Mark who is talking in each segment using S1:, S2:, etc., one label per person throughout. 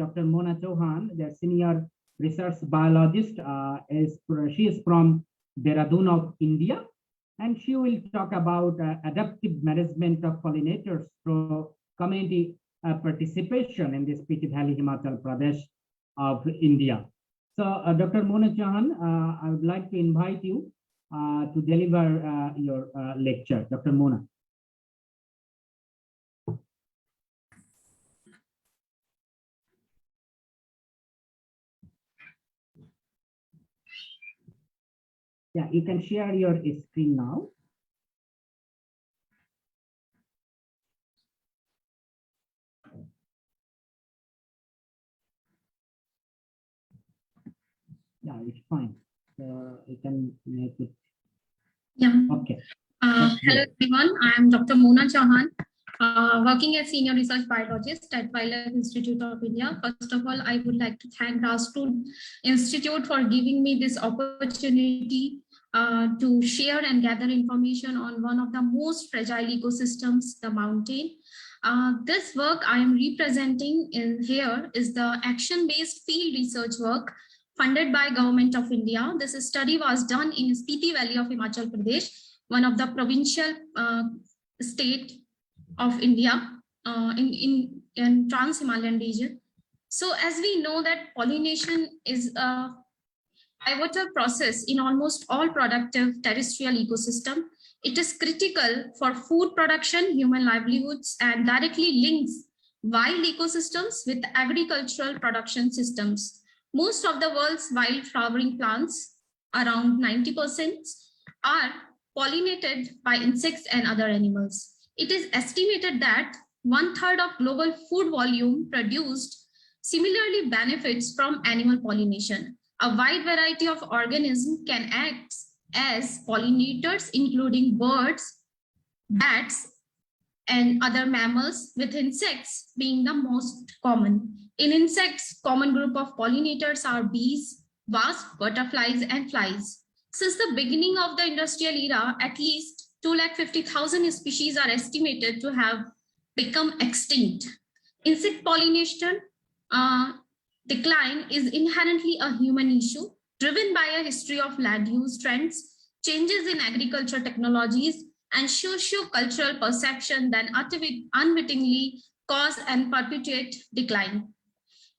S1: Dr. Mona Chauhan, the senior research biologist. She is from Dehradun of India, and she will talk about adaptive management of pollinators through community participation in the Spiti Valley, Himachal Pradesh of India. So, Dr. Mona Chauhan, I would like to invite you to deliver your lecture. Dr. Mona. Yeah, you can share your screen now. Yeah, it's fine. You can make it.
S2: Yeah.
S1: Okay.
S2: Hello everyone. I am Dr. Mona Chauhan, working as senior research biologist at Wildlife Institute of India. First of all, I would like to thank Rashtrood Institute for giving me this opportunity to share and gather information on one of the most fragile ecosystems, the mountain. This work I am representing in here is the action-based field research work funded by Government of India. This study was done in Spiti Valley of Himachal Pradesh, one of the provincial state of India in Trans-Himalayan region. So as we know that pollination is a pivotal process in almost all productive terrestrial ecosystem. It is critical for food production, human livelihoods, and directly links wild ecosystems with agricultural production systems. Most of the world's wild flowering plants, around 90%, are pollinated by insects and other animals. It is estimated that 1/3 of global food volume produced similarly benefits from animal pollination. A wide variety of organisms can act as pollinators, including birds, bats, and other mammals, with insects being the most common. In insects, common group of pollinators are bees, wasps, butterflies, and flies. Since the beginning of the industrial era, at least 250,000 species are estimated to have become extinct. Insect pollination decline is inherently a human issue, driven by a history of land use trends, changes in agriculture technologies, and socio-cultural perception that unwittingly cause and perpetuate decline.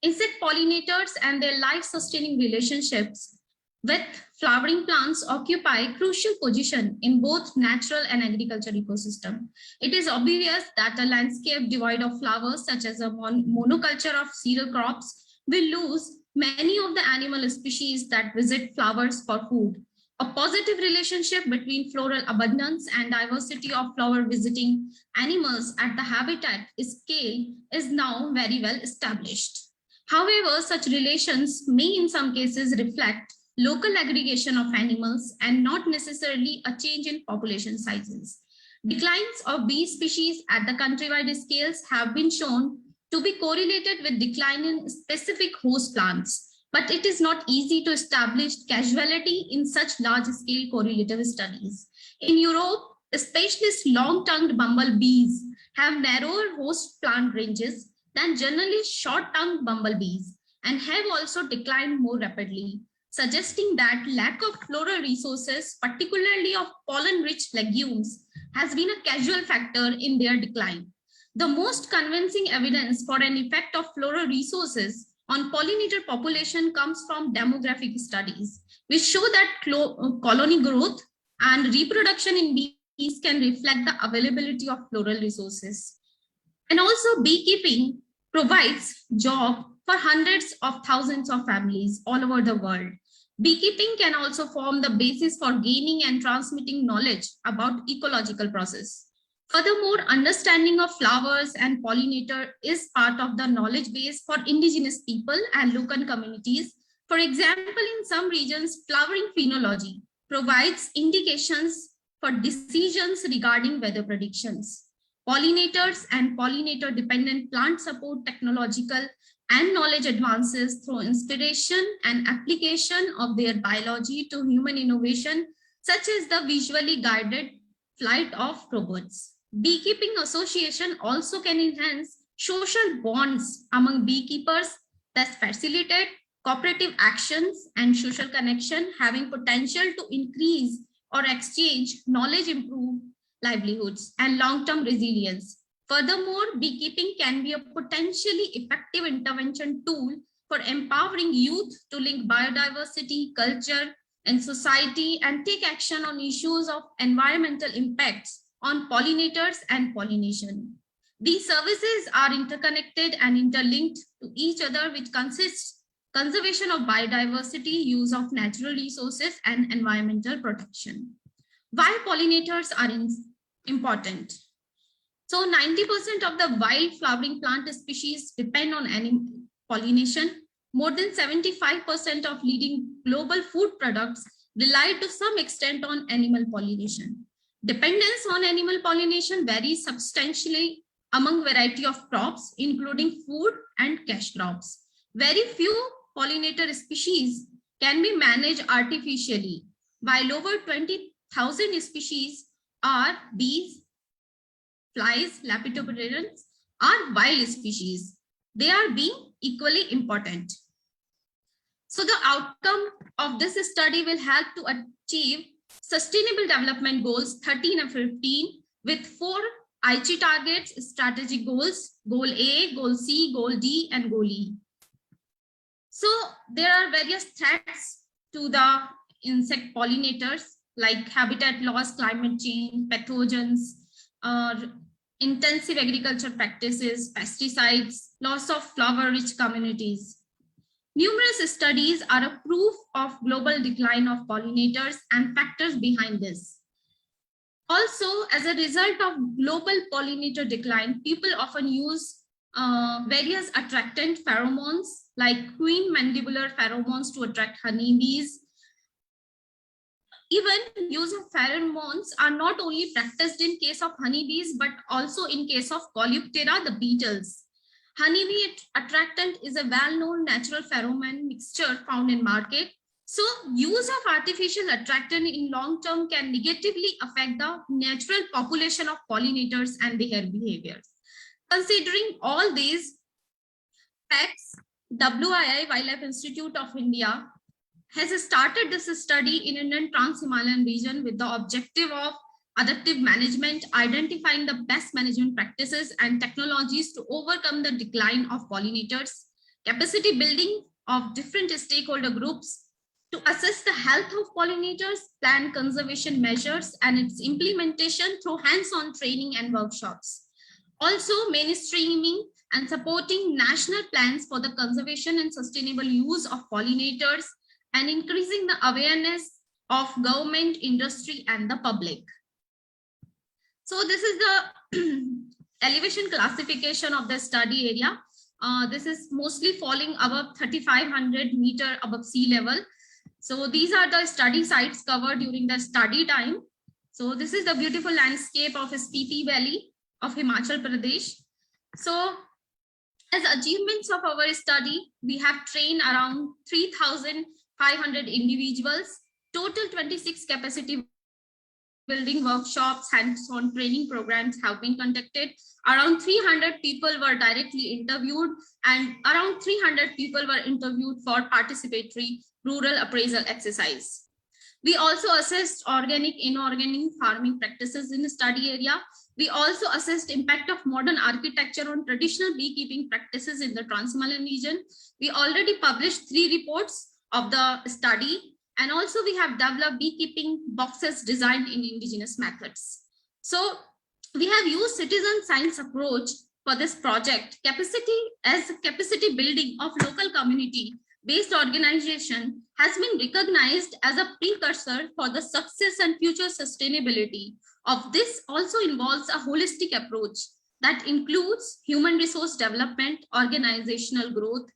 S2: Insect pollinators and their life-sustaining relationships with flowering plants occupy crucial position in both natural and agriculture ecosystem. It is obvious that a landscape devoid of flowers, such as a monoculture of cereal crops, will lose many of the animal species that visit flowers for food. A positive relationship between floral abundance and diversity of flower visiting animals at the habitat scale is now very well established. However, such relations may in some cases reflect local aggregation of animals and not necessarily a change in population sizes. Declines of bee species at the countrywide scales have been shown to be correlated with decline in specific host plants, but it is not easy to establish causality in such large-scale correlative studies. In Europe, especially long-tongued bumblebees have narrower host plant ranges than generally short-tongued bumblebees and have also declined more rapidly, suggesting that lack of floral resources, particularly of pollen-rich legumes, has been a causal factor in their decline. The most convincing evidence for an effect of floral resources on pollinator population comes from demographic studies, which show that colony growth and reproduction in bees can reflect the availability of floral resources. And also beekeeping provides job for hundreds of thousands of families all over the world. Beekeeping can also form the basis for gaining and transmitting knowledge about ecological process. Furthermore, understanding of flowers and pollinator is part of the knowledge base for indigenous people and local communities. For example, in some regions, flowering phenology provides indications for decisions regarding weather predictions. Pollinators and pollinator-dependent plant support technological and knowledge advances through inspiration and application of their biology to human innovation, such as the visually guided flight of robots. Beekeeping association also can enhance social bonds among beekeepers that facilitate cooperative actions and social connection, having potential to increase or exchange knowledge, improve livelihoods, and long-term resilience. Furthermore, beekeeping can be a potentially effective intervention tool for empowering youth to link biodiversity, culture, and society and take action on issues of environmental impacts on pollinators and pollination. These services are interconnected and interlinked to each other, which consists conservation of biodiversity, use of natural resources, and environmental protection. Why pollinators are important? So 90% of the wild flowering plant species depend on pollination. More than 75% of leading global food products rely to some extent on animal pollination. Dependence on animal pollination varies substantially among variety of crops, including food and cash crops. Very few pollinator species can be managed artificially, while over 20,000 species are bees, flies, lepidopterans are wild species. They are being equally important. So the outcome of this study will help to achieve Sustainable Development Goals 13 and 15 with 4 Aichi targets, strategic goals, Goal A, Goal C, Goal D, and Goal E. So there are various threats to the insect pollinators like habitat loss, climate change, pathogens, intensive agriculture practices, pesticides, loss of flower-rich communities. Numerous studies are a proof of global decline of pollinators and factors behind this. Also, as a result of global pollinator decline, people often use various attractant pheromones like queen mandibular pheromones to attract honeybees. Even use of pheromones are not only practiced in case of honeybees, but also in case of Coleoptera, the beetles. Honeybee attractant is a well-known natural pheromone mixture found in market. So use of artificial attractant in long term can negatively affect the natural population of pollinators and their behaviors. Considering all these facts, WII, Wildlife Institute of India, has started this study in Indian Trans-Himalayan region with the objective of adaptive management, identifying the best management practices and technologies to overcome the decline of pollinators, capacity building of different stakeholder groups to assess the health of pollinators, plan conservation measures and its implementation through hands-on training and workshops. Also mainstreaming and supporting national plans for the conservation and sustainable use of pollinators and increasing the awareness of government, industry, and the public. So this is the elevation classification of the study area. This is mostly falling above 3,500 meter above sea level. So these are the study sites covered during the study time. So this is the beautiful landscape of Spiti Valley of Himachal Pradesh. So as achievements of our study, we have trained around 3,500 individuals, total 26 capacity building workshops, hands-on training programs have been conducted. Around 300 people were directly interviewed and around 300 people were interviewed for participatory rural appraisal exercise. We also assessed organic, inorganic farming practices in the study area. We also assessed impact of modern architecture on traditional beekeeping practices in the Trans-Himalayan region. We already published 3 reports of the study, and also we have developed beekeeping boxes designed in indigenous methods. So we have used citizen science approach for this project. Capacity building of local community based organization has been recognized as a precursor for the success and future sustainability of this. Also involves a holistic approach that includes human resource development, organizational growth,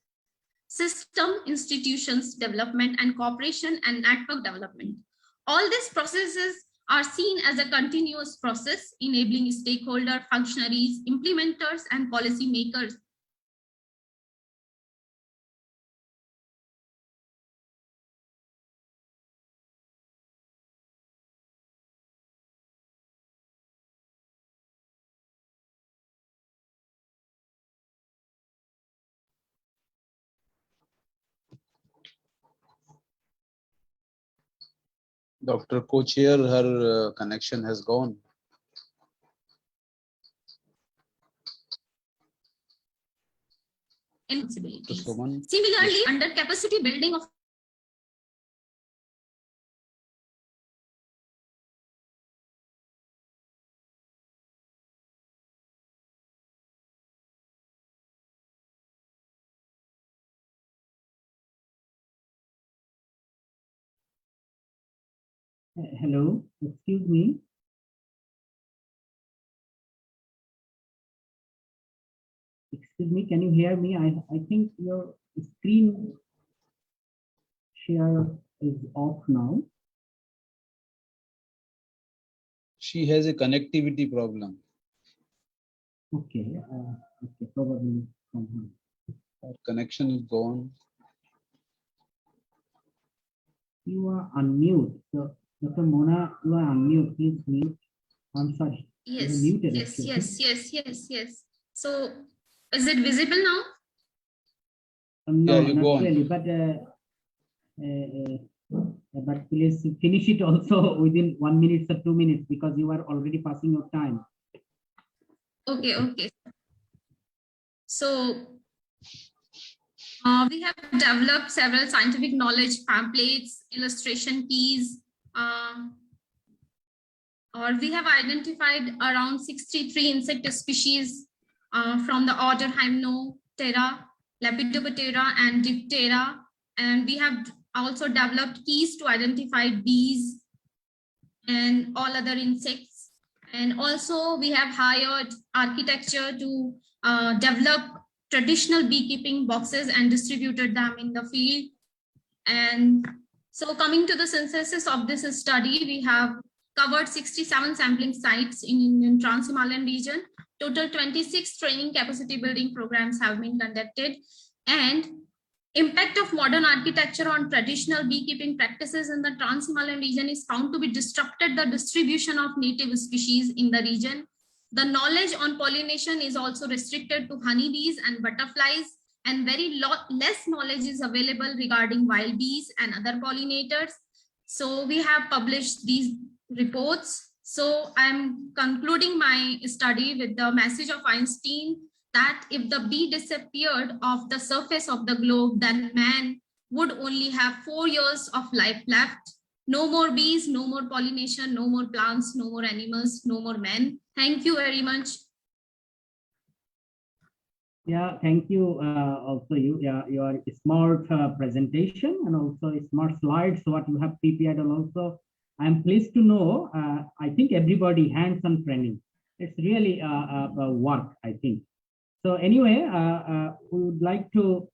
S2: system institutions development, and cooperation and network development. All these processes are seen as a continuous process enabling stakeholder, functionaries, implementers, and policy makers
S3: Dr. Co-Chair, her connection has gone.
S2: Responsibilities.
S3: Suman.
S2: Similarly, under capacity building of
S1: Hello, excuse me. Excuse me, can you hear me? I think your screen share is off now.
S3: She has a connectivity problem.
S1: Okay, okay, probably from her.
S3: Her connection is gone.
S1: You are unmute. So, Dr. Mona, you are unmute. Please mute. I'm sorry. You are
S2: yes,
S1: muted,
S2: yes,
S1: actually.
S2: yes. So, is it visible now?
S1: No,
S3: Yeah, you go
S1: not
S3: on.
S1: really, but please finish it also within 1 minute or 2 minutes because you are already passing your time.
S2: Okay. So, we have developed several scientific knowledge pamphlets, illustration keys, or we have identified around 63 insect species from the order Hymenoptera, Lepidoptera, and Diptera. And we have also developed keys to identify bees and all other insects. And also we have hired architecture to develop traditional beekeeping boxes and distributed them in the field. And so coming to the synthesis of this study, we have covered 67 sampling sites in Trans-Himalayan region. Total 26 training capacity building programs have been conducted, and impact of modern architecture on traditional beekeeping practices in the Trans-Himalayan region is found to be disrupted the distribution of native species in the region. The knowledge on pollination is also restricted to honeybees and butterflies, and very less knowledge is available regarding wild bees and other pollinators. So we have published these reports. So I'm concluding my study with the message of Einstein that if the bee disappeared off the surface of the globe, then man would only have 4 years of life left. No more bees, no more pollination, no more plants, no more animals, no more men. Thank you very much.
S1: Yeah, thank you. Also, your smart presentation and also smart slides. What you have prepared, and also I'm pleased to know. I think everybody hands-on training. It's really work. I think so. Anyway, we would like to